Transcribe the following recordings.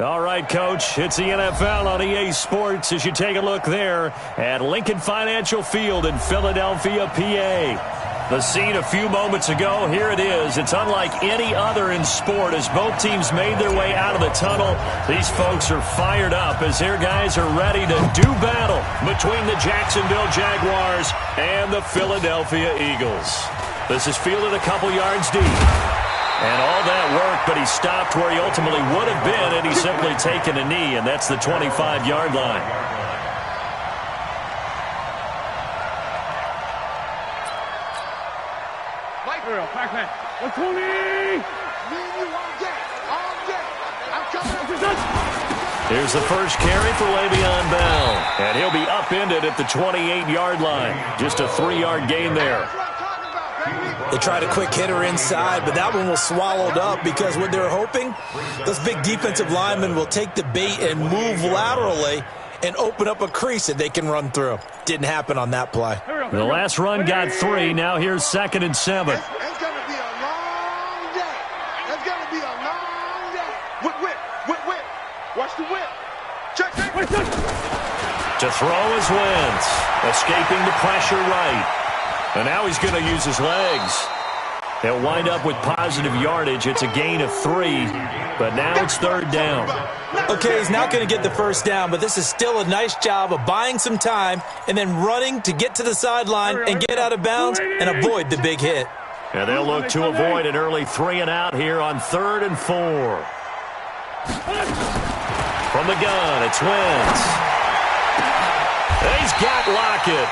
All right, Coach, it's the NFL on EA Sports as you take a look there at Lincoln Financial Field in Philadelphia, PA. The scene a few moments ago, here it is. It's unlike any other in sport as both teams made their way out of the tunnel. These folks are fired up as their guys are ready to do battle between the Jacksonville Jaguars and the Philadelphia Eagles. This is fielded a couple yards deep. And all that work, but he stopped where he ultimately would have been, and he's simply taken a knee, and that's the 25-yard line. Here's the first carry for Le'Veon Bell, and he'll be upended at the 28-yard line. Just a 3-yard gain there. They tried a quick hitter inside, but that one was swallowed up because what they're hoping, those big defensive linemen will take the bait and move laterally and open up a crease that they can run through. Didn't happen on that play. The last run got 3. Now here's 2nd and 7. It's going to be a long day. It's going to be a long day. Whip. Watch the whip. Check. To throw is Wentz, escaping the pressure right. And now he's going to use his legs. He'll wind up with positive yardage. It's a gain of 3, but now it's 3rd down. Okay, he's not going to get the first down, but this is still a nice job of buying some time and then running to get to the sideline and get out of bounds and avoid the big hit. And they'll look to avoid an early 3-and-out here on 3rd and 4. From the gun, it's Wentz. And he's got Lockett.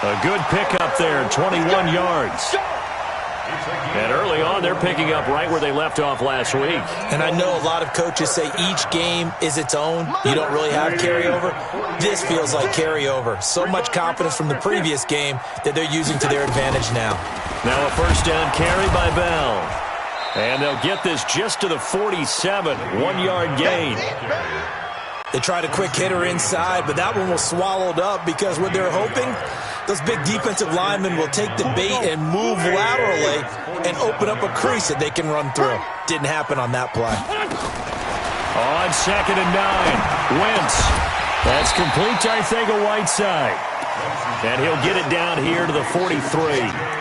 A good pickup there, 21 yards. And early on, they're picking up right where they left off last week. And I know a lot of coaches say each game is its own. You don't really have carryover. This feels like carryover. So much confidence from the previous game that they're using to their advantage now. Now a first down carry by Bell. And they'll get this just to the 47, 1-yard gain. They tried a quick hitter inside, but that one was swallowed up because what they're hoping, those big defensive linemen will take the bait and move laterally and open up a crease that they can run through. Didn't happen on that play. On 2nd and 9, Wentz. That's complete to Whiteside. And he'll get it down here to the 43.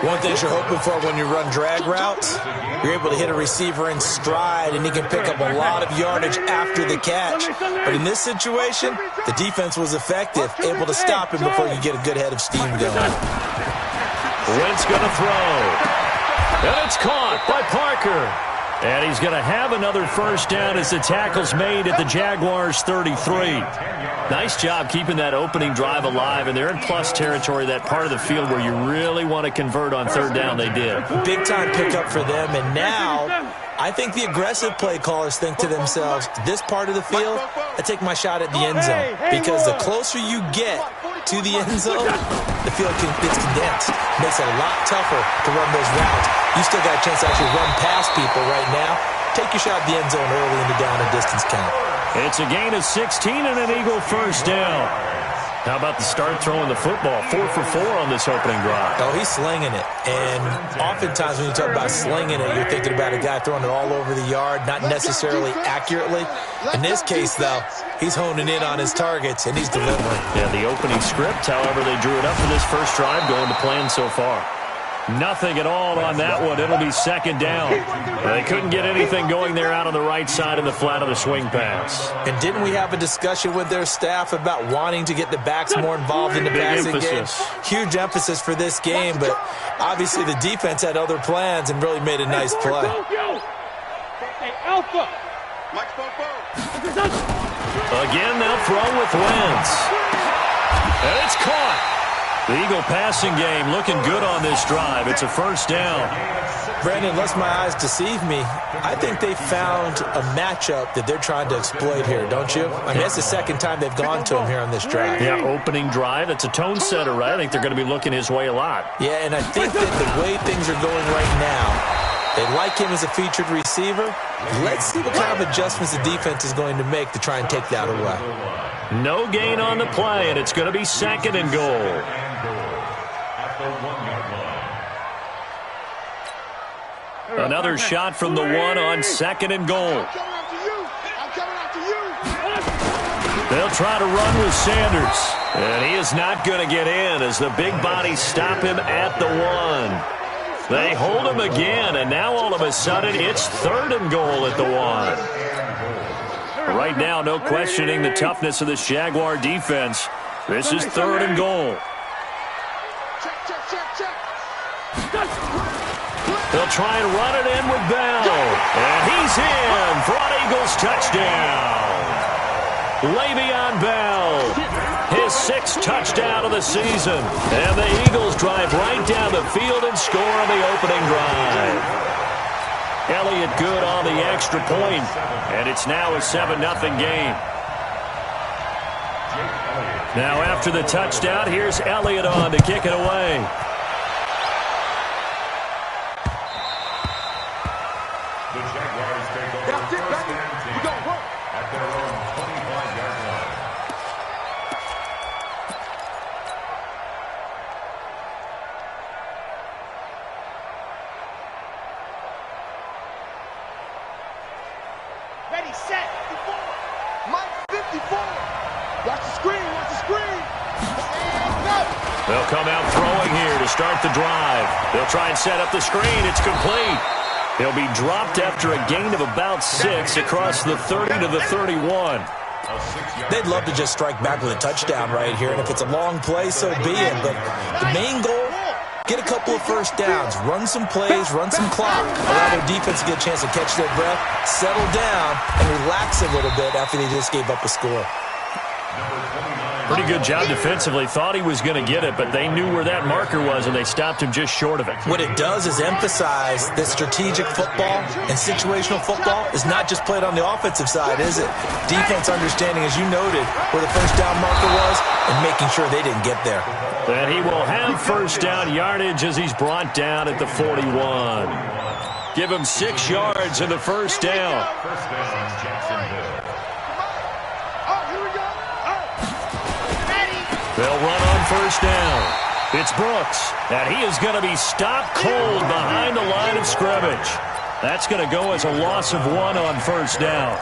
One thing you're hoping for when you run drag routes, you're able to hit a receiver in stride, and he can pick up a lot of yardage after the catch. But in this situation, the defense was effective, able to stop him before you get a good head of steam going. Wentz going to throw. And it's caught by Parker. And he's going to have another first down as the tackle's made at the Jaguars' 33. Nice job keeping that opening drive alive, and they're in plus territory, that part of the field where you really want to convert on 3rd down. They did. Big-time pickup for them, and now I think the aggressive play callers think to themselves, this part of the field, I take my shot at the end zone, because the closer you get to the end zone, the field gets condensed. Makes it a lot tougher to run those routes. You still got a chance to actually run past people right now. Take your shot at the end zone early in the down and distance count. It's a gain of 16 and an Eagle first down. How about the start throwing the football? 4 for 4 on this opening drive. Oh, he's slinging it. And oftentimes when you talk about slinging it, you're thinking about a guy throwing it all over the yard, not necessarily accurately. In this case, though, he's honing in on his targets, and he's delivering. Yeah, the opening script, however, they drew it up for this first drive, going to plan so far. Nothing at all on that one. It'll be 2nd down. They couldn't get anything going there out on the right side in the flat of the swing pass. And didn't we have a discussion with their staff about wanting to get the backs more involved in the passing game? Huge emphasis for this game, but obviously the defense had other plans and really made a nice play. Again, they'll throw with Wentz. And it's caught. The Eagle passing game looking good on this drive. It's a first down. Brandon, unless my eyes deceive me, I think they found a matchup that they're trying to exploit here, don't you? I mean, that's the 2nd time they've gone to him here on this drive. Yeah, opening drive. It's a tone setter, right? I think they're going to be looking his way a lot. Yeah, and I think that the way things are going right now, they like him as a featured receiver. Let's see what kind of adjustments the defense is going to make to try and take that away. No gain on the play, and it's going to be 2nd and goal. Another shot from the 1 on 2nd and goal. They'll try to run with Sanders. And he is not going to get in as the big bodies stop him at the 1. They hold him again, and now all of a sudden it's 3rd and goal at the 1. Right now, no questioning the toughness of this Jaguar defense. This is 3rd and goal. They'll try and run it in with Bell. And he's in for an Eagles touchdown. Le'Veon Bell, his 6th touchdown of the season. And the Eagles drive right down the field and score on the opening drive. Elliott good on the extra point, and it's now a 7-0 game. Now after the touchdown, here's Elliott on to kick it away. The Jaguars take over first and 10 at their own 25-yard line. Ready, set, 54. Mike 54. Watch the screen, watch the screen. And go. They'll come out throwing here to start the drive. They'll try and set up the screen. It's complete. He'll be dropped after a gain of about 6 across the 30 to the 31. They'd love to just strike back with a touchdown right here, and if it's a long play, so be it. But the main goal, get a couple of first downs, run some plays, run some clock, allow their defense to get a chance to catch their breath, settle down, and relax a little bit after they just gave up a score. Pretty good job defensively. Thought he was going to get it, but they knew where that marker was, and they stopped him just short of it. What it does is emphasize that strategic football and situational football is not just played on the offensive side, is it? Defense understanding, as you noted, where the first down marker was and making sure they didn't get there. And he will have first down yardage as he's brought down at the 41. Give him 6 yards in the first down. First down, Jacksonville. They'll run on first down. It's Brooks, and he is going to be stopped cold behind the line of scrimmage. That's going to go as a loss of 1 on first down.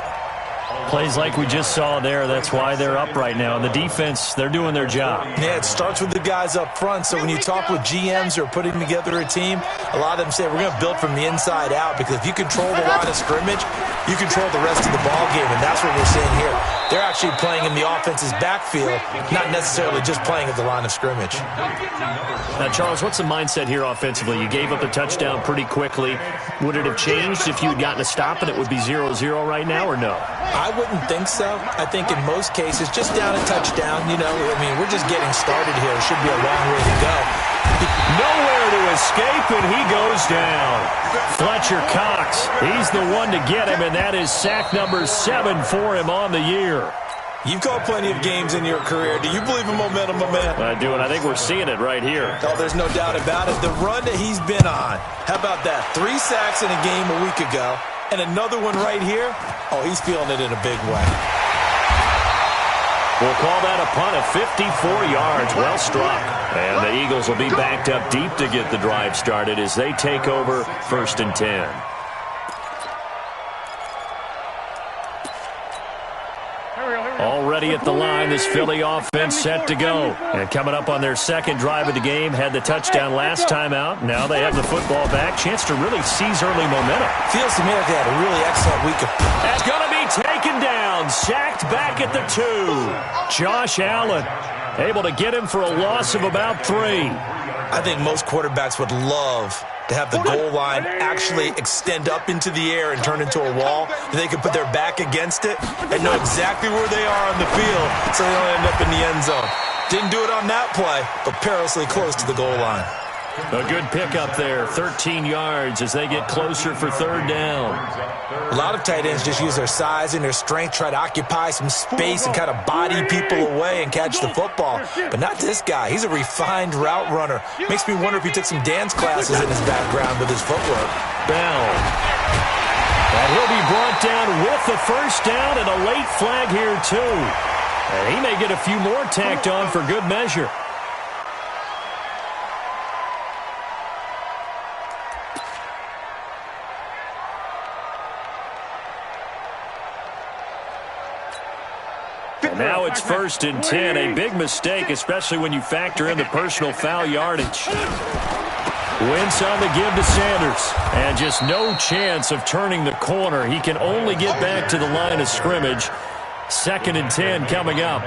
Plays like we just saw there, that's why they're up right now. And the defense, they're doing their job. Yeah, it starts with the guys up front. So when you talk with GMs who are putting together a team, a lot of them say we're going to build from the inside out, because if you control the line of scrimmage, you control the rest of the ball game, and that's what we're seeing here. They're actually playing in the offense's backfield, not necessarily just playing at the line of scrimmage. Now, Charles, what's the mindset here offensively? You gave up the touchdown pretty quickly. Would it have changed if you had gotten a stop and it would be 0-0 right now, or no? I wouldn't think so. I think in most cases, just down a touchdown, you know, I mean, we're just getting started here. It should be a long way to go. Nowhere to escape, and he goes down. Fletcher Cox, he's the one to get him, and that is sack number 7 for him on the year. You've called plenty of games in your career. Do you believe in momentum, my man? I do, and I think we're seeing it right here. Oh, there's no doubt about it. The run that he's been on. How about that? 3 sacks in a game a week ago, and another one right here. Oh, he's feeling it in a big way. We'll call that a punt of 54 yards. Well struck. And the Eagles will be backed up deep to get the drive started as they take over first and 10. Already at the line, this Philly offense set to go. And coming up on their second drive of the game, had the touchdown last time out. Now they have the football back. Chance to really seize early momentum. Feels to me like they had a really excellent week of... That's going to be taken down. Sacked back at the 2. Josh Allen able to get him for a loss of about 3. I think most quarterbacks would love to have the goal line actually extend up into the air and turn into a wall. They can put their back against it and know exactly where they are on the field so they don't end up in the end zone. Didn't do it on that play, but perilously close to the goal line. A good pickup there, 13 yards as they get closer for third down. A lot of tight ends just use their size and their strength, try to occupy some space and kind of body people away and catch the football. But not this guy. He's a refined route runner. Makes me wonder if he took some dance classes in his background with his footwork. Bell. And he'll be brought down with the first down and a late flag here too. And he may get a few more tacked on for good measure. Now It's 1st and 10, a big mistake, especially when you factor in the personal foul yardage. Wentz on the give to Sanders, and just no chance of turning the corner. He can only get back to the line of scrimmage. 2nd and 10 coming up.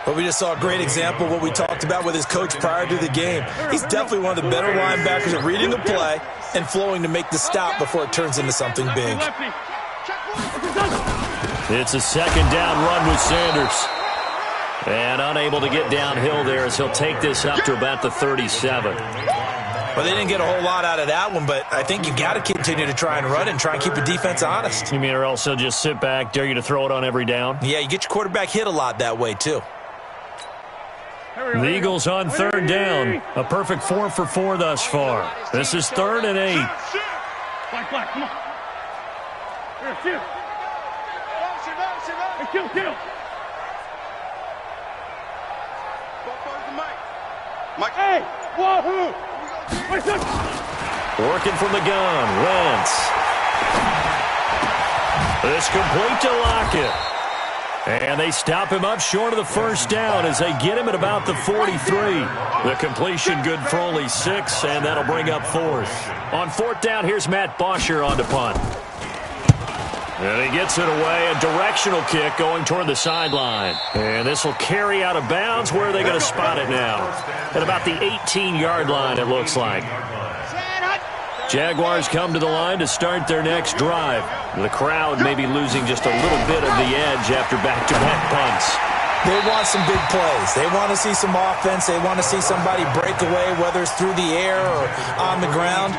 Well, we just saw a great example of what we talked about with his coach prior to the game. He's definitely one of the better linebackers at reading the play and flowing to make the stop before it turns into something big. It's a 2nd down run with Sanders. And unable to get downhill there as he'll take this up to about the 37. Well, they didn't get a whole lot out of that one, but I think you got to continue to try and run and try and keep the defense honest. You mean or else he'll just sit back, dare you to throw it on every down? Yeah, you get your quarterback hit a lot that way, too. The Eagles on 3rd down. A perfect 4 for 4 thus far. This is 3rd and 8. Black, come on. Here. Hey, kill. Mike. Hey, Waru! Working from the gun, Wentz. It's complete to Lockett. And they stop him up short of the 1st down as they get him at about the 43. The completion good for only 6, and that'll bring up 4th. On 4th down, here's Matt Bosher on to punt. And he gets it away, a directional kick going toward the sideline. And this will carry out of bounds. Where are they going to spot it now? At about the 18-yard line, it looks like. Jaguars come to the line to start their next drive. The crowd may be losing just a little bit of the edge after back-to-back punts. They want some big plays. They want to see some offense. They want to see somebody break away, whether it's through the air or on the ground.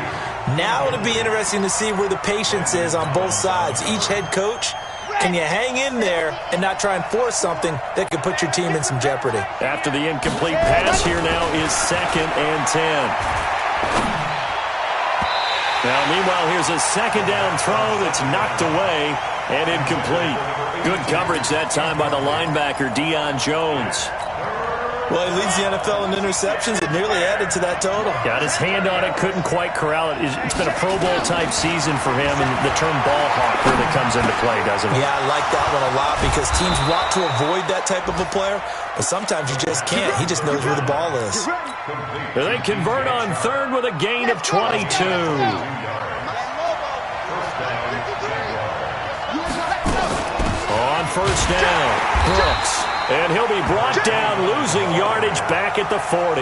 Now it'll be interesting to see where the patience is on both sides. Each head coach, can you hang in there and not try and force something that could put your team in some jeopardy? After the incomplete pass, here now is 2nd and 10. Now, meanwhile, here's a 2nd down throw that's knocked away and incomplete. Good coverage that time by the linebacker, Deion Jones. Well, he leads the NFL in interceptions. It nearly added to that total. Got his hand on it, couldn't quite corral it. It's been a Pro Bowl-type season for him, and the term ball hawk really comes into play, doesn't it? Yeah, I like that one a lot because teams want to avoid that type of a player, but sometimes you just can't. He just knows where the ball is. They convert on 3rd with a gain of 22. On 1st down, Brooks. And he'll be brought down, losing yardage back at the 40.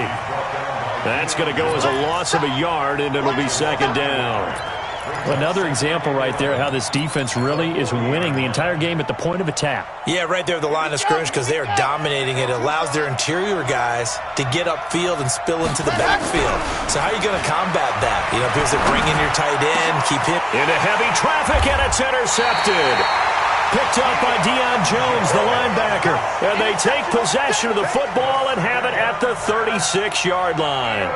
That's going to go as a loss of a yard, and it'll be 2nd down. Another example right there how this defense really is winning the entire game at the point of attack. Yeah, right there at the line of scrimmage because they are dominating it. It allows their interior guys to get upfield and spill into the backfield. So how are you going to combat that? You know, because they bring in your tight end, keep him into heavy traffic, and it's intercepted. Picked up by Deion Jones, the linebacker. And they take possession of the football and have it at the 36-yard line.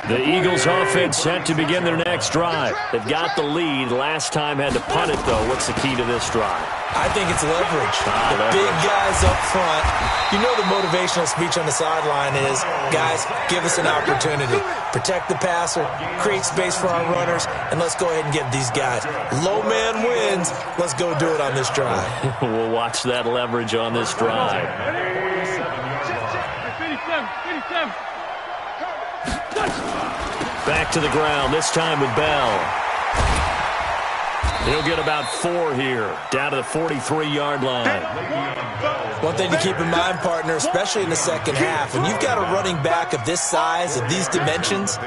The Eagles offense set to begin their next drive. They've got the lead. Last time had to punt it, though. What's the key to this drive? I think it's leverage. The big guys up front. You know the motivational speech on the sideline is, guys, give us an opportunity. Protect the passer, create space for our runners, and let's go ahead and give these guys. Low man wins. Let's go do it on this drive. We'll watch that leverage on this drive. Back to the ground, this time with Bell. He'll get about 4 here, down to the 43-yard line. One thing to keep in mind, partner, especially in the second half, when you've got a running back of this size, of these dimensions,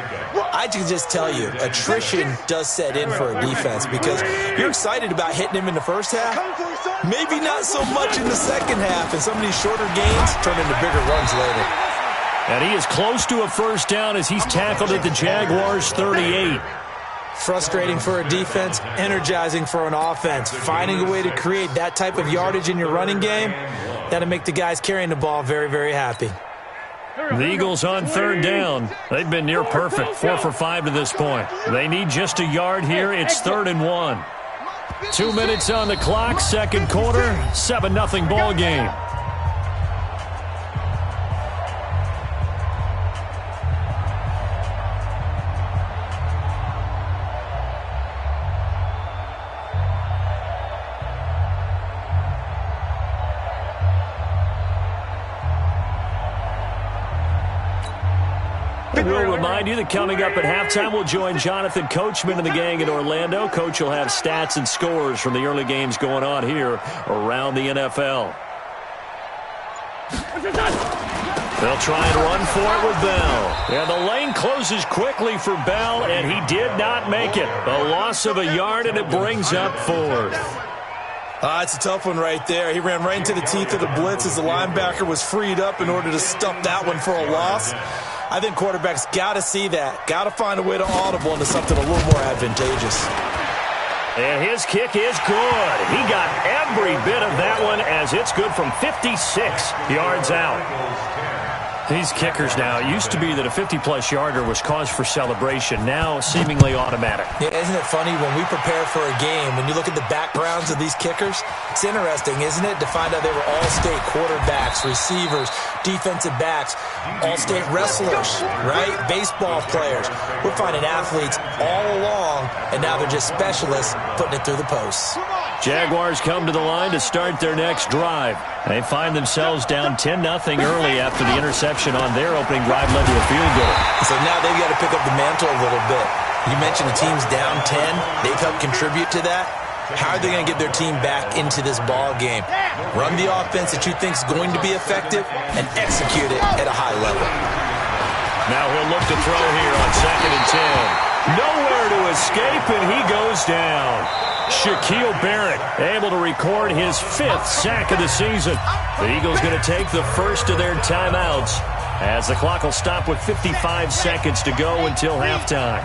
I can just tell you, attrition does set in for a defense because you're excited about hitting him in the first half, maybe not so much in the second half, and some of these shorter gains turn into bigger runs later. And he is close to a 1st down as he's tackled at the Jaguars' 38. Frustrating for a defense, energizing for an offense. Finding a way to create that type of yardage in your running game, that'll make the guys carrying the ball very, very happy. The Eagles on 3rd down. They've been near perfect, 4 for 5 to this point. They need just a yard here. It's 3rd and 1. 2 minutes on the clock, 2nd quarter, 7-0 ball game. And we'll remind you that coming up at halftime, we'll join Jonathan Coachman and the gang in Orlando. Coach will have stats and scores from the early games going on here around the NFL. They'll try and run for it with Bell. And the lane closes quickly for Bell, and he did not make it. A loss of a yard, and it brings up fourth. It's a tough one right there. He ran right into the teeth of the blitz as the linebacker was freed up in order to stop that one for a loss. I think quarterbacks got to see that. Got to find a way to audible into something a little more advantageous. And his kick is good. He got every bit of that one as it's good from 56 yards out. These kickers now, it used to be that a 50-plus yarder was cause for celebration, now seemingly automatic. Yeah, isn't it funny when we prepare for a game, when you look at the backgrounds of these kickers, it's interesting, isn't it, to find out they were all-state quarterbacks, receivers, defensive backs, all-state wrestlers, right? Baseball players. We're finding athletes all along, and now they're just specialists putting it through the posts. Jaguars come to the line to start their next drive. They find themselves down 10-0 early after the interception on their opening drive led to a field goal. So now they've got to pick up the mantle a little bit. You mentioned the team's down 10. They've helped contribute to that. How are they going to get their team back into this ball game? Run the offense that you think is going to be effective and execute it at a high level. Now he'll look to throw here on 2nd and 10. Nowhere to escape, and he goes down. Shaquille Barrett able to record his 5th sack of the season. The Eagles going to take the first of their timeouts as the clock will stop with 55 seconds to go until halftime.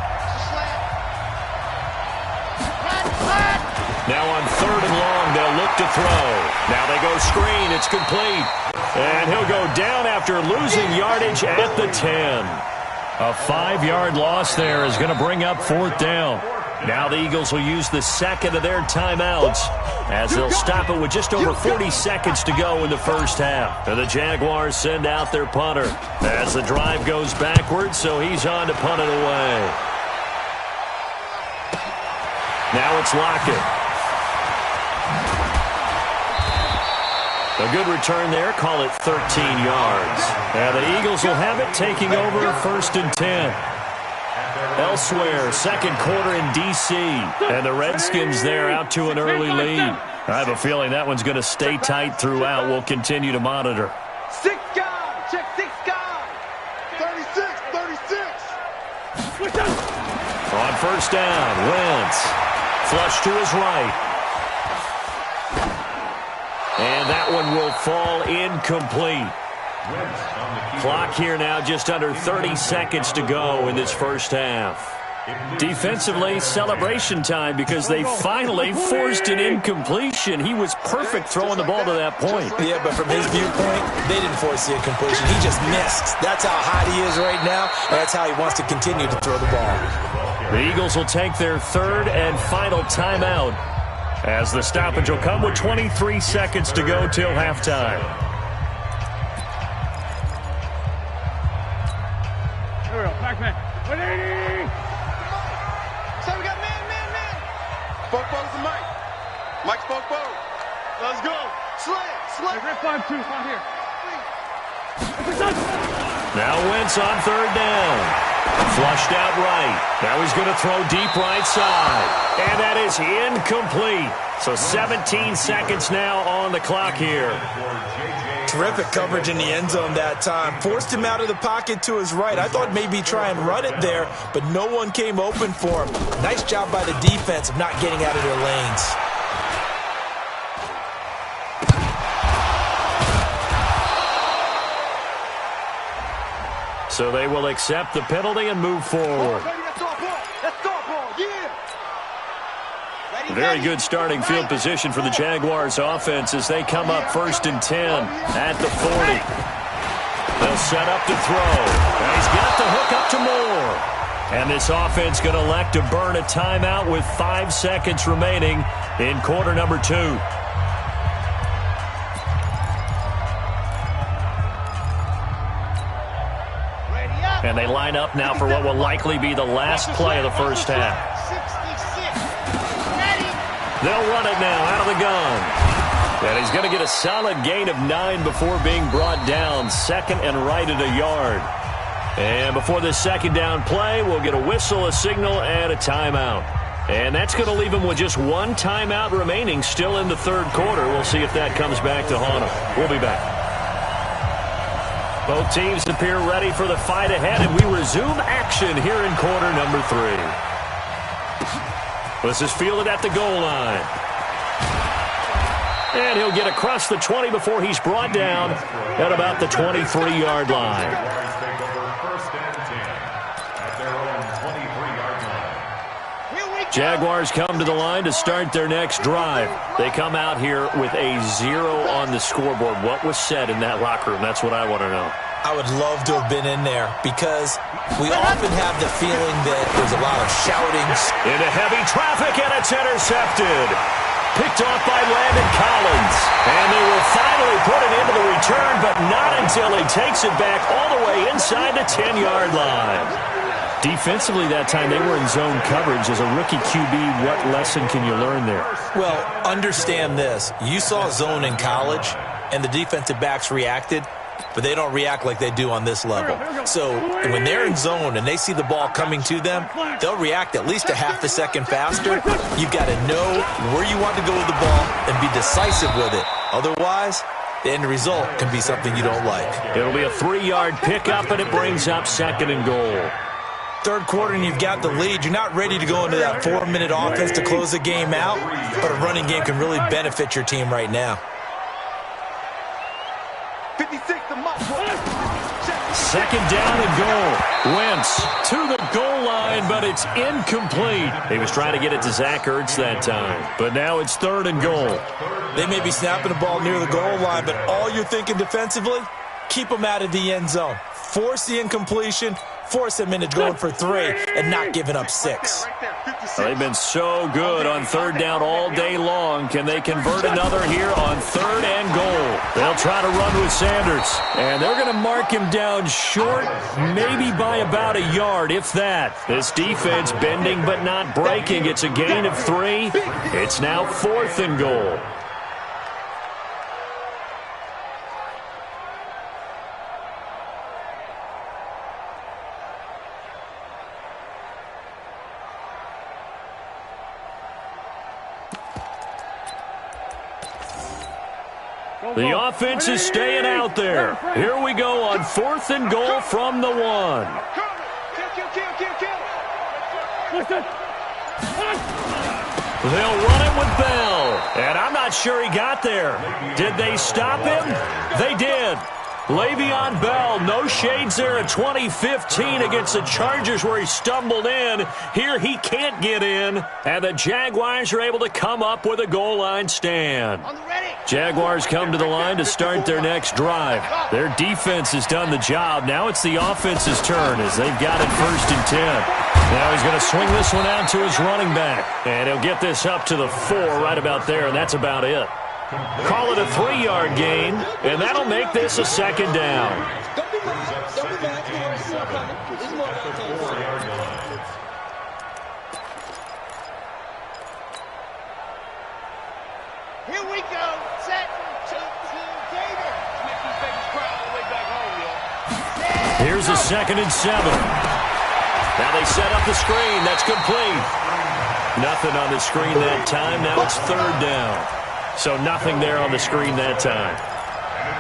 Now on 3rd and long, they'll look to throw. Now they go screen. It's complete. And he'll go down after losing yardage at the 10. A 5-yard loss there is going to bring up 4th down. Now the Eagles will use the second of their timeouts as they'll stop it with just over 40 seconds to go in the first half. And the Jaguars send out their punter as the drive goes backwards, so he's on to punt it away. Now it's Lockett. A good return there, call it 13 yards. And the Eagles will have it, taking over 1st and 10. Elsewhere, 2nd quarter in D.C. And the Redskins there out to an early lead. I have a feeling that one's going to stay tight throughout. We'll continue to monitor. 6 guard, check 6 guard. 36. On 1st down, Wentz. Flush to his right. And that one will fall incomplete. Clock here now, just under 30 seconds to go in this first half. Defensively, celebration time because they finally forced an incompletion. He was perfect throwing the ball to that point. Yeah, but from his viewpoint, they didn't force the incompletion. He just missed. That's how hot he is right now, and that's how he wants to continue to throw the ball. The Eagles will take their 3rd and final timeout as the stoppage will come with 23 seconds to go till halftime. Here we go, back man. 180. So we got man. Spoke to Mike. Mike spoke. Let's go. Slam. Red 5-2, it's not here. Now Wentz on 3rd down. Flushed out right. Now he's going to throw deep right side. And that is incomplete. So 17 seconds now on the clock here. Terrific coverage in the end zone that time. Forced him out of the pocket to his right. I thought maybe try and run it there, but no one came open for him. Nice job by the defense of not getting out of their lanes. So they will accept the penalty and move forward. Very good starting field position for the Jaguars offense as they come up 1st and 10 at the 40. They'll set up to throw. And he's got the hook up to Moore. And this offense going to elect to burn a timeout with 5 seconds remaining in quarter number 2. And they line up now for what will likely be the last play of the first half. They'll run it now out of the gun. And he's going to get a solid gain of 9 before being brought down. 2nd and right at a yard. And before this second down play, we'll get a whistle, a signal, and a timeout. And that's going to leave them with just one timeout remaining still in the third quarter. We'll see if that comes back to haunt them. We'll be back. Both teams appear ready for the fight ahead, and we resume action here in quarter number 3. This is fielded at the goal line. And he'll get across the 20 before he's brought down at about the 23-yard line. Jaguars come to the line to start their next drive. They come out here with a 0 on the scoreboard. What was said in that locker room? That's what I want to know. I would love to have been in there because we often have the feeling that there's a lot of shouting. Into heavy traffic, and it's intercepted. Picked off by Landon Collins. And they will finally put it into the return, but not until he takes it back all the way inside the 10-yard line. Defensively that time, they were in zone coverage. As a rookie QB, what lesson can you learn there? Well, understand this. You saw zone in college, and the defensive backs reacted, but they don't react like they do on this level. So when they're in zone and they see the ball coming to them, they'll react at least a half a second faster. You've got to know where you want to go with the ball and be decisive with it. Otherwise, the end result can be something you don't like. It'll be a 3-yard pickup, and it brings up 2nd and goal. Third quarter and you've got the lead. You're not ready to go into that 4-minute offense to close the game out, but a running game can really benefit your team right now. 56 to Mike. 2nd down and goal. Wentz to the goal line, but it's incomplete. He was trying to get it to Zach Ertz that time, but now it's 3rd and goal. They may be snapping the ball near the goal line, but all you're thinking defensively, keep them out of the end zone. Force the incompletion, force them into going for 3 and not giving up 6. They've been so good on 3rd down all day long. Can they convert another here on 3rd and goal? They'll try to run with Sanders, and they're going to mark him down short, maybe by about a yard, if that. This defense bending but not breaking. It's a gain of 3. It's now 4th and goal. The offense is staying out there. Here we go on 4th and goal from the 1. They'll run it with Bell. And I'm not sure he got there. Did they stop him? They did. Le'Veon Bell, no shades there in 2015 against the Chargers where he stumbled in. Here he can't get in, and the Jaguars are able to come up with a goal line stand. Jaguars come to the line to start their next drive. Their defense has done the job. Now it's the offense's turn as they've got it 1st and 10. Now he's going to swing this one out to his running back, and he'll get this up to the 4 right about there, and that's about it. Call it a 3-yard gain, and that'll make this a 2nd down. Here we go. Set. David. Here's a 2nd and 7. Now they set up the screen. That's complete. Nothing on the screen that time. Now it's 3rd down. So nothing there on the screen that time.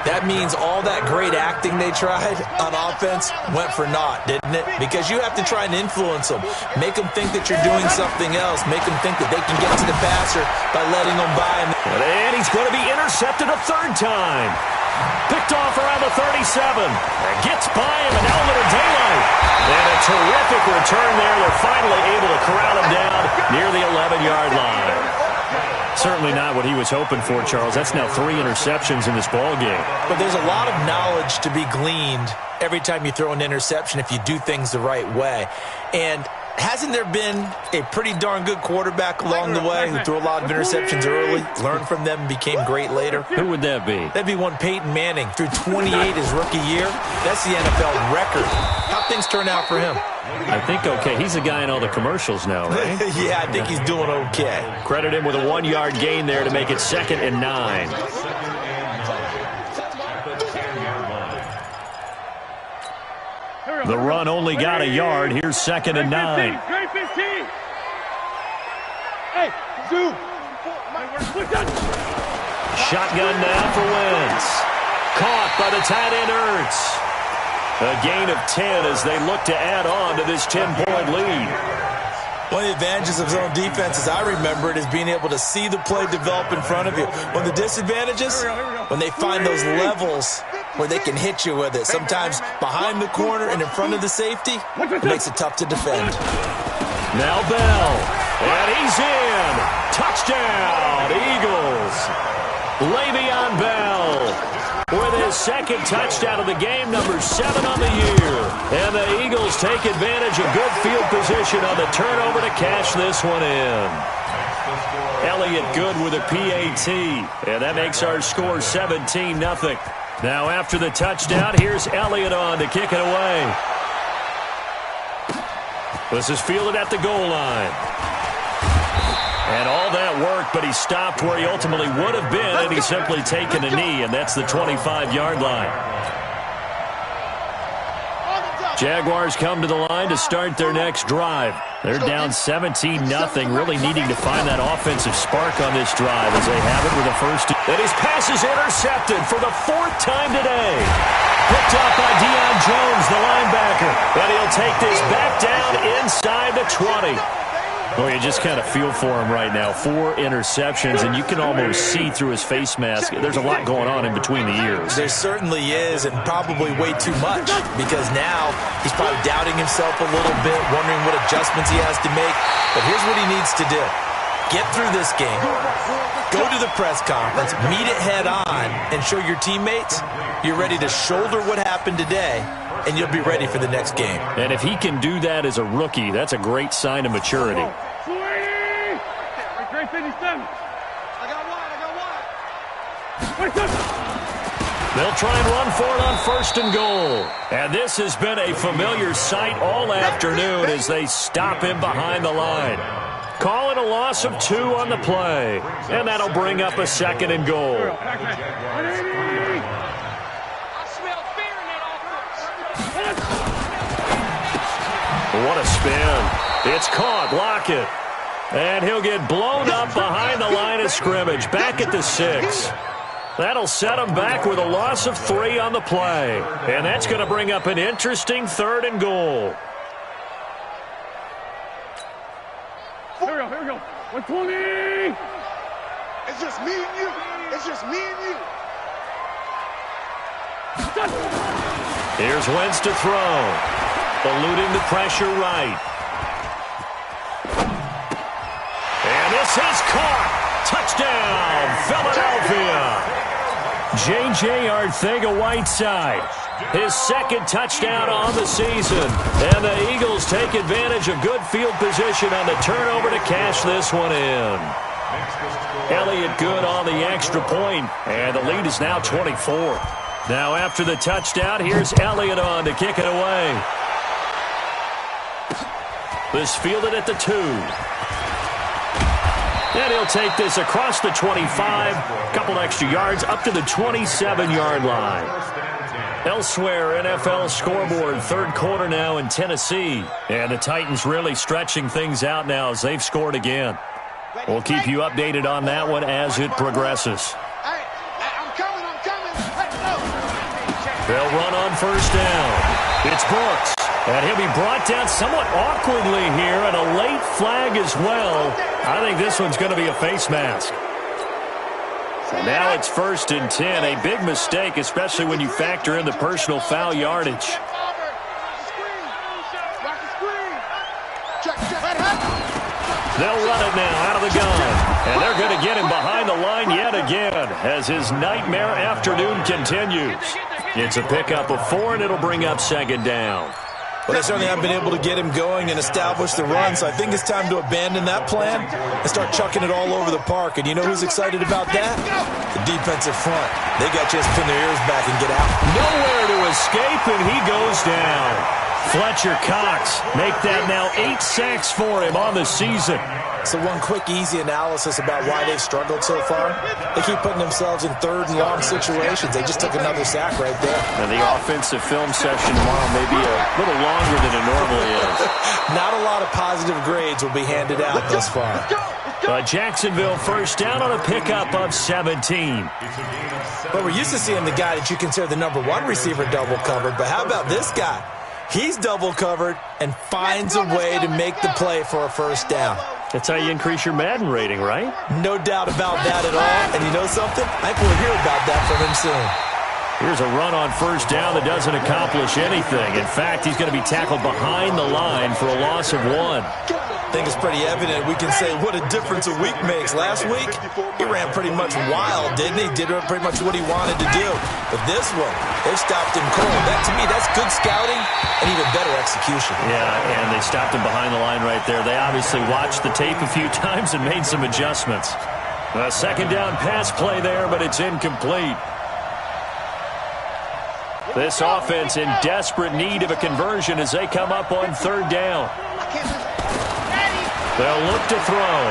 That means all that great acting they tried on offense went for naught, didn't it? Because you have to try and influence them. Make them think that you're doing something else. Make them think that they can get to the passer by letting them by him. And he's going to be intercepted a 3rd time. Picked off around the 37. Gets by him, and now a little daylight. And a terrific return there. They're finally able to corral him down near the 11-yard line. Certainly not what he was hoping for, Charles. That's now 3 interceptions in this ball game. But there's a lot of knowledge to be gleaned every time you throw an interception if you do things the right way. And hasn't there been a pretty darn good quarterback along the way who threw a lot of interceptions early, learned from them, and became great later? Who would that be? That'd be one Peyton Manning. Threw 28 his rookie year. That's the NFL record. How'd things turn out for him? I think okay. He's the guy in all the commercials now, right? Yeah, I think he's doing okay. Credit him with a 1-yard gain there to make it 2nd and 9. Here The run only got a yard. Here's 2nd and 9. Shotgun now for Wentz. Caught by the tight end Ertz. A gain of 10 as they look to add on to this 10-point lead. One of the advantages of zone defense, as I remember it, is being able to see the play develop in front of you. One of the disadvantages, when they find those levels where they can hit you with it, sometimes behind the corner and in front of the safety, it makes it tough to defend. Now Bell, and he's in. Touchdown, Eagles. Le'Veon Bell with his 2nd touchdown of the game, number 7 on the year. And the Eagles take advantage of good field position on the turnover to cash this one in. Elliott good with a PAT, and that makes our score 17-0. Now after the touchdown, here's Elliott on to kick it away. This is fielded at the goal line. And all that work, but he stopped where he ultimately would have been, and he's simply taken a knee, and that's the 25-yard line. Jaguars come to the line to start their next drive. They're down 17-0, really needing to find that offensive spark on this drive as they have it with a first. And his pass is intercepted for the 4th time today. Picked up by Deion Jones, the linebacker. And he'll take this back down inside the 20. Well, you just kind of feel for him right now. 4 interceptions, and you can almost see through his face mask. There's a lot going on in between the ears. There certainly is, and probably way too much, because now he's probably doubting himself a little bit, wondering what adjustments he has to make. But here's what he needs to do. Get through this game, go to the press conference, meet it head on, and show your teammates you're ready to shoulder what happened today, and you'll be ready for the next game. And if he can do that as a rookie, that's a great sign of maturity. They'll try and run for it on 1st and goal. And this has been a familiar sight all afternoon as they stop him behind the line. Call it a loss of 2 on the play. And that'll bring up a 2nd and goal. What a spin. It's caught. Lockett. And he'll get blown up behind the line of scrimmage. Back at the 6. That'll set him back with a loss of 3 on the play. And that's going to bring up an interesting 3rd and goal. Here we go. 120. It's just me and you. It's just me and you. Here's Wentz to throw. Eluding the pressure right. And this is caught. Touchdown, Philadelphia. J.J. Arcega-Whiteside, his 2nd touchdown on the season. And the Eagles take advantage of good field position on the turnover to cash this one in. Elliott good on the extra point, and the lead is now 24. Now after the touchdown, here's Elliott on to kick it away. This fielded at the 2. And he'll take this across the 25, a couple extra yards, up to the 27-yard line. Elsewhere, NFL scoreboard, 3rd quarter now in Tennessee. And the Titans really stretching things out now as they've scored again. We'll keep you updated on that one as it progresses. I'm coming. They'll run on 1st down. It's Brooks. And he'll be brought down somewhat awkwardly here, and a late flag as well. I think this one's going to be a face mask. So now it's 1st and 10. A big mistake, especially when you factor in the personal foul yardage. They'll run it now out of the gun. And they're going to get him behind the line yet again as his nightmare afternoon continues. It's a pickup of 4, and it'll bring up 2nd down. Well, they certainly haven't been able to get him going and establish the run, so I think it's time to abandon that plan and start chucking it all over the park. And you know who's excited about that? The defensive front. They got just pin their ears back and get out. Nowhere to escape, and he goes down. Fletcher Cox make that now 8 sacks for him on the season. So one quick, easy analysis about why they've struggled so far. They keep putting themselves in third and long situations. They just took another sack right there. And the offensive film session tomorrow may be a little longer than it normally is. Not a lot of positive grades will be handed out thus far. But Jacksonville first down on a pickup of 17. But we're used to seeing the guy that you consider the #1 receiver double covered. But how about this guy? He's double covered and finds a way to make the play for a first down. That's how you increase your Madden rating, right? No doubt about that at all. And you know something? I think we'll hear about that from him soon. Here's a run on first down that doesn't accomplish anything. In fact, he's going to be tackled behind the line for a loss of 1. I think it's pretty evident. We can say what a difference a week makes. Last week, he ran pretty much wild, didn't he? Did pretty much what he wanted to do. But this one, they stopped him cold. That, to me, that's good scouting and even better execution. Yeah, and they stopped him behind the line right there. They obviously watched the tape a few times and made some adjustments. A second down pass play there, but it's incomplete. This offense in desperate need of a conversion as they come up on third down. They'll look to throw.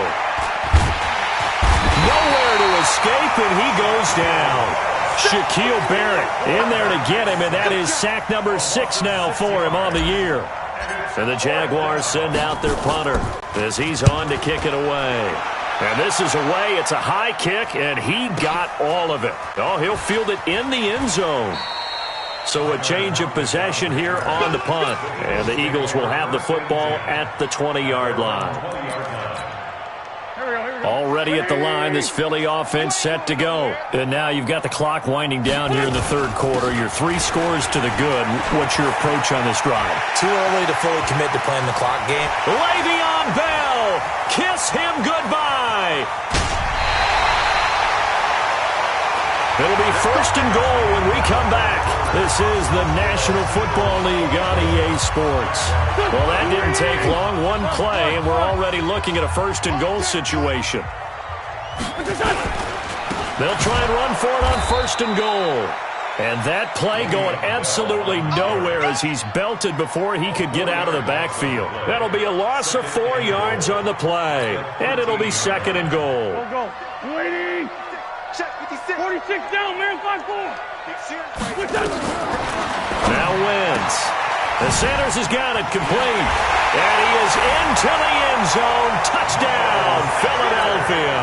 Nowhere to escape, and he goes down. Shaquille Barrett in there to get him, and that is sack number 6 now for him on the year. And the Jaguars send out their punter as he's on to kick it away. And this is away. It's a high kick, and he got all of it. Oh, he'll field it in the end zone. So a change of possession here on the punt. And the Eagles will have the football at the 20-yard line. Already at the line, this Philly offense set to go. And now you've got the clock winding down here in the third quarter. You're 3 scores to the good. What's your approach on this drive? Too early to fully commit to playing the clock game. Le'Veon Bell, kiss him goodbye. It'll be first and goal when we come back. This is the National Football League on EA Sports. Well, that didn't take long. One play, and we're already looking at a first and goal situation. They'll try and run for it on first and goal. And that play going absolutely nowhere as he's belted before he could get out of the backfield. That'll be a loss of 4 yards on the play. And it'll be second and goal. Go. 46 down, man, 5-4. Now wins. The Sanders has got it complete. And he is into the end zone. Touchdown, Philadelphia.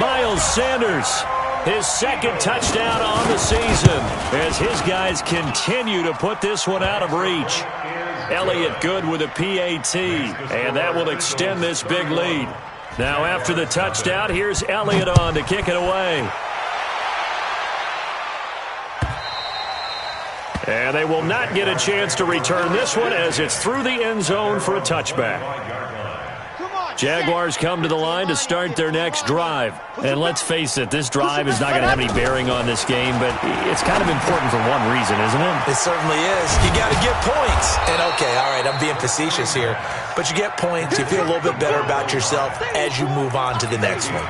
Miles Sanders, his second touchdown on the season as his guys continue to put this one out of reach. Elliott Good with a PAT, and that will extend this big lead. Now after the touchdown, here's Elliott on to kick it away. And they will not get a chance to return this one as it's through the end zone for a touchback. Jaguars come to the line to start their next drive. And let's face it, this drive is not going to have any bearing on this game, but it's kind of important for one reason, isn't it? It certainly is. You got to get points. And okay, all right, I'm being facetious here. But you get points, you feel a little bit better about yourself as you move on to the next one.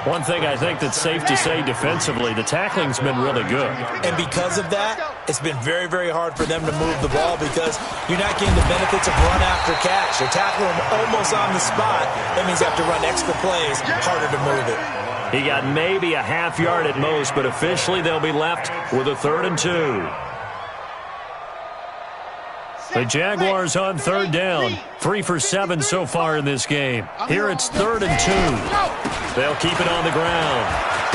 One thing I think that's safe to say defensively, the tackling's been really good. And because of that, it's been very, very hard for them to move the ball because you're not getting the benefits of run after catch. They're tackling them almost on the spot. That means you have to run extra plays, harder to move it. He got maybe a half yard at most, but officially they'll be left with a 3rd and 2. The Jaguars on third down. 3 for 7 so far in this game. Here it's 3rd and 2. They'll keep it on the ground.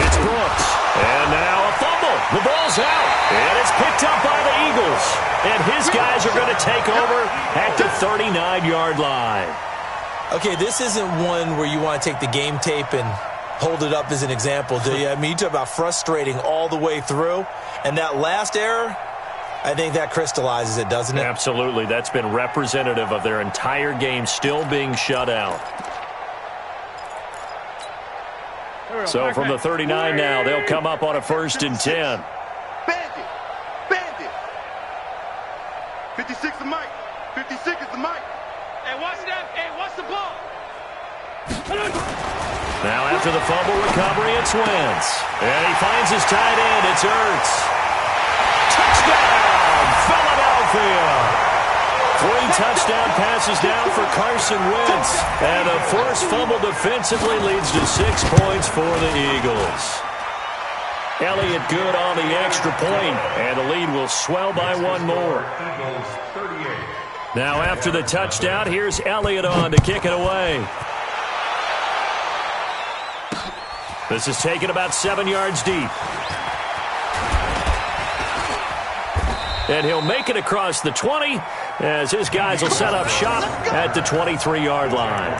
It's Brooks. And now a fumble. The ball's out. And it's picked up by the Eagles. And his guys are going to take over at the 39-yard line. Okay, this isn't one where you want to take the game tape and hold it up as an example, do you? I mean, you talk about frustrating all the way through. And that last error, I think that crystallizes it, doesn't it? Absolutely. That's been representative of their entire game still being shut out. So from the 39 now, they'll come up on a 1st and 10. Bandit. 56 is Mike. 56 is the Mike. Hey, watch that. Hey, watch the ball. Now after the fumble recovery, it's Wentz. And he finds his tight end. It's Ertz. Touchdown, Philadelphia. 3 touchdown passes now for Carson Wentz. And a forced fumble defensively leads to 6 points for the Eagles. Elliott good on the extra point, and the lead will swell by 1 more. Now after the touchdown, here's Elliott on to kick it away. This is taken about 7 yards deep. And he'll make it across the 20 as his guys will set up shop at the 23-yard line.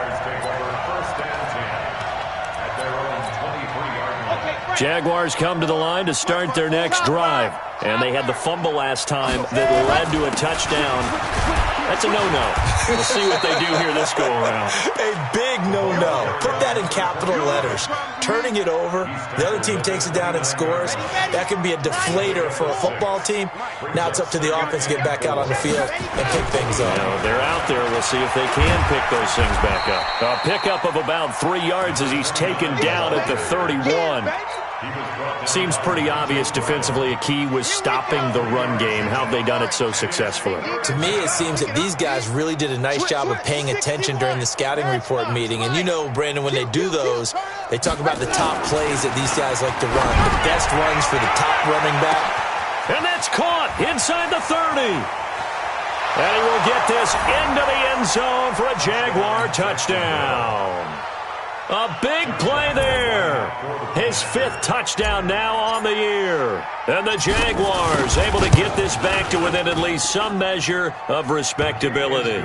Jaguars come to the line to start their next drive. And they had the fumble last time that led to a touchdown. That's a no-no. We'll see what they do here this go-around. A big no-no. Put that in capital letters. Turning it over, the other team takes it down and scores. That can be a deflator for a football team. Now it's up to the offense to get back out on the field and pick things up. They're out there. We'll see if they can pick those things back up. A pickup of about 3 yards as he's taken down at the 31. Seems pretty obvious defensively a key was stopping the run game. How have they done it so successfully? To me, it seems that these guys really did a nice job of paying attention during the scouting report meeting. And you know, Brandon, when they do those, they talk about the top plays that these guys like to run. The best runs for the top running back. And that's caught inside the 30. And he will get this into the end zone for a Jaguar touchdown. A big play there. His 5th touchdown now on the year. And the Jaguars able to get this back to within at least some measure of respectability.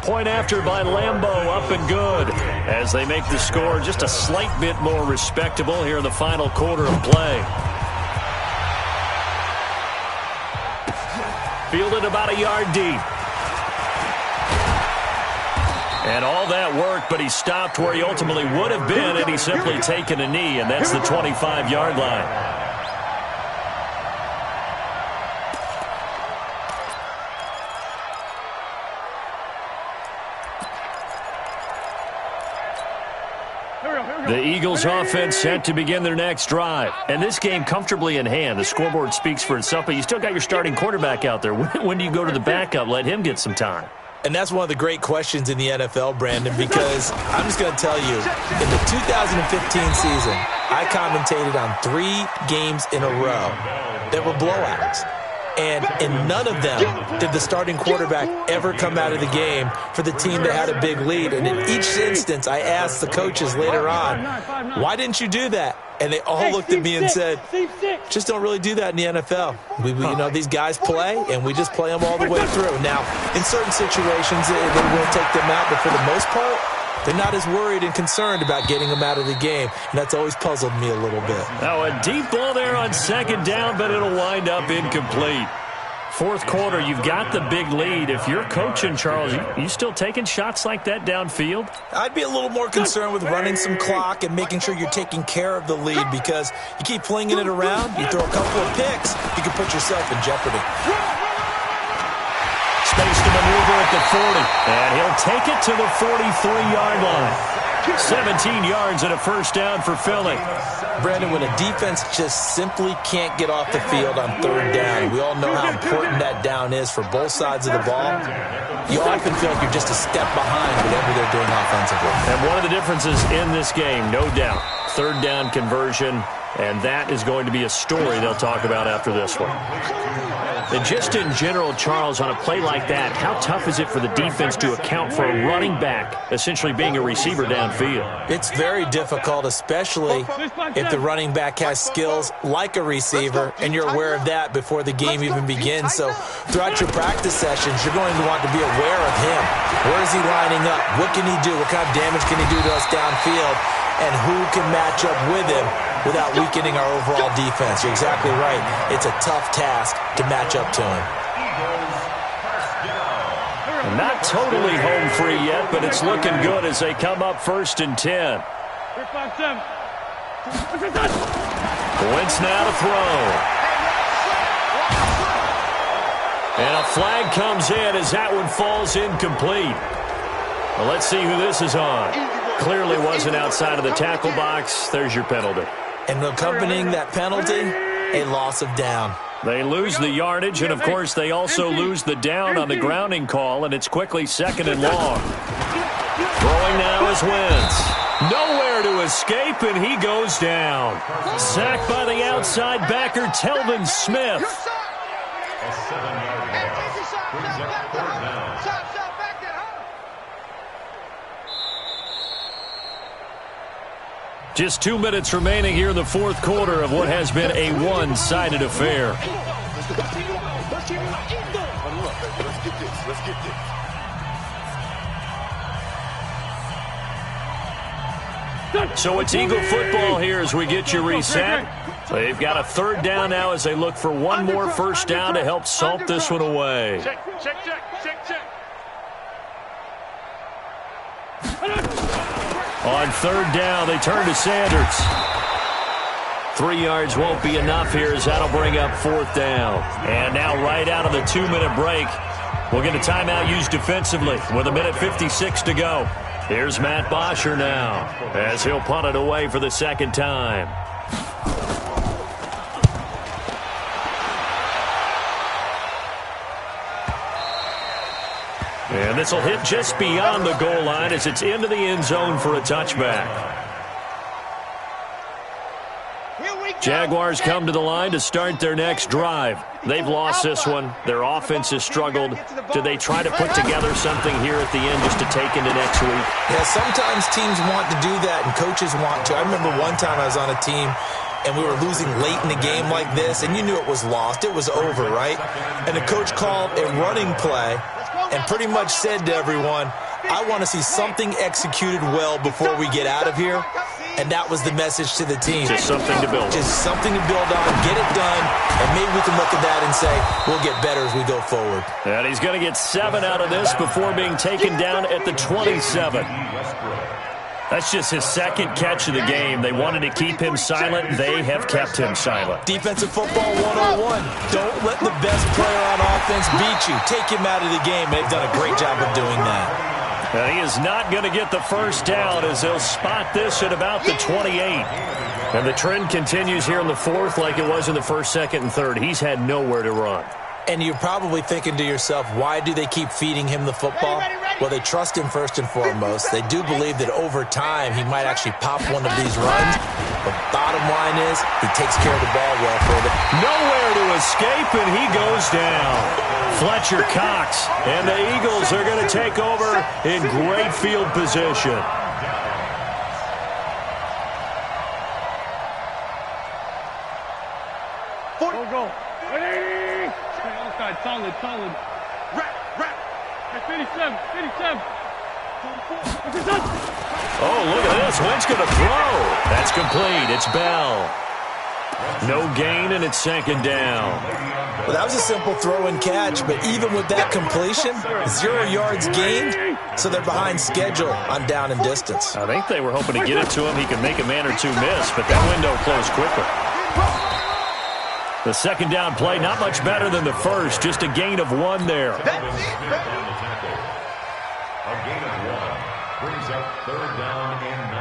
Point after by Lambeau, up and good, as they make the score just a slight bit more respectable here in the final quarter of play. Fielded about a yard deep. And all that work, but he stopped where he ultimately would have been, and he's simply taken a knee, and that's the 25-yard line. The Eagles offense set to begin their next drive. And this game comfortably in hand. The scoreboard speaks for itself, but you still got your starting quarterback out there. When do you go to the backup? Let him get some time. And that's one of the great questions in the NFL, Brandon, because I'm just going to tell you, in the 2015 season, I commentated on 3 games in a row that were blowouts. And in none of them did the starting quarterback ever come out of the game for the team that had a big lead. And in each instance, I asked the coaches later on, why didn't you do that? And they all looked at me and said, just don't really do that in the NFL. You know, these guys play, and we just play them all the way through. Now, in certain situations, they will take them out, but for the most part, they're not as worried and concerned about getting them out of the game, and that's always puzzled me a little bit. Now, a deep ball there on 2nd down, but it'll wind up incomplete. 4th quarter, you've got the big lead. If you're coaching, Charles, you still taking shots like that downfield? I'd be a little more concerned with running some clock and making sure you're taking care of the lead, because you keep flinging it around, you throw a couple of picks, you can put yourself in jeopardy. Space to maneuver at the 40, and he'll take it to the 43-yard line. 17 yards and a first down for Philly. Brandon, when a defense just simply can't get off the field on 3rd down, we all know how important that down is for both sides of the ball, you often feel like you're just a step behind whatever they're doing offensively. And one of the differences in this game, no doubt, 3rd down conversion, and that is going to be a story they'll talk about after this one. And just in general, Charles, on a play like that, how tough is it for the defense to account for a running back essentially being a receiver downfield? It's very difficult, especially if the running back has skills like a receiver, and you're aware of that before the game even begins. So throughout your practice sessions, you're going to want to be aware of him. Where is he lining up? What can he do? What kind of damage can he do to us downfield? And who can match up with him without weakening our overall defense? You're exactly right. It's a tough task to match up to him. Not totally home free yet, but it's looking good as they come up 1st and 10. Wentz now to throw. And a flag comes in as that one falls incomplete. Well, let's see who this is on. Clearly wasn't outside of the tackle box. There's your penalty. And accompanying that penalty, a loss of down. They lose the yardage, and, of course, they also lose the down on the grounding call, and it's quickly 2nd and long. Throwing now is Wentz. Nowhere to escape, and he goes down. Sacked by the outside backer, Telvin Smith. Just 2 minutes remaining here in the fourth quarter of what has been a one-sided affair. So it's Eagle football here as we get you reset. They've got a 3rd down now as they look for one more first down to help salt this one away. Check. On 3rd down, they turn to Sanders. 3 yards won't be enough here as that'll bring up 4th down. And now right out of the 2-minute break, we'll get a timeout used defensively with 1:56 to go. Here's Matt Bosher now as he'll punt it away for the 2nd time. And this will hit just beyond the goal line as it's into the end zone for a touchback. Jaguars come to the line to start their next drive. They've lost this one. Their offense has struggled. Do they try to put together something here at the end just to take into next week? Yeah, sometimes teams want to do that and coaches want to. I remember one time I was on a team and we were losing late in the game like this, and you knew it was lost. It was over, right? And the coach called a running play and pretty much said to everyone, I want to see something executed well before we get out of here. And that was the message to the team. Just something to build. Just something to build on, get it done, and maybe we can look at that and say, we'll get better as we go forward. And he's going to get 7 out of this before being taken down at the 27. That's just his 2nd catch of the game. They wanted to keep him silent. They have kept him silent. Defensive football 101. Don't let the best player on offense beat you. Take him out of the game. They've done a great job of doing that. And he is not going to get the first down as they'll spot this at about the 28. And the trend continues here in the 4th like it was in the 1st, 2nd, and 3rd. He's had nowhere to run. And you're probably thinking to yourself, why do they keep feeding him the football? Well, they trust him first and foremost. They do believe that over time he might actually pop one of these runs. The bottom line is he takes care of the ball well for them. Nowhere to escape, and he goes down. Fletcher Cox, and the Eagles are going to take over in great field position. Go. 180. Solid. Wrap. 57. Oh, look at this. Wentz going to throw. That's complete. It's Bell. No gain, and it's 2nd down. Well, that was a simple throw and catch, but even with that completion, 0 yards gained, so they're behind schedule on down and distance. I think they were hoping to get it to him. He could make a man or two miss, but that window closed quickly. The 2nd down play, not much better than the first, just a gain of 1 there. A gain of 1 brings up 3rd down and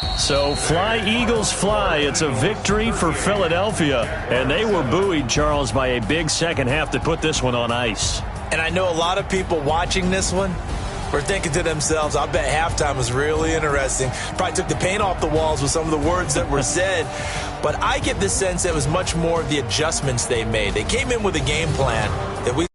9. So fly, Eagles, fly. It's a victory for Philadelphia. And they were buoyed, Charles, by a big second half to put this one on ice. And I know a lot of people watching this one were thinking to themselves, I bet halftime was really interesting. Probably took the paint off the walls with some of the words that were said. But I get the sense it was much more of the adjustments they made. They came in with a game plan that we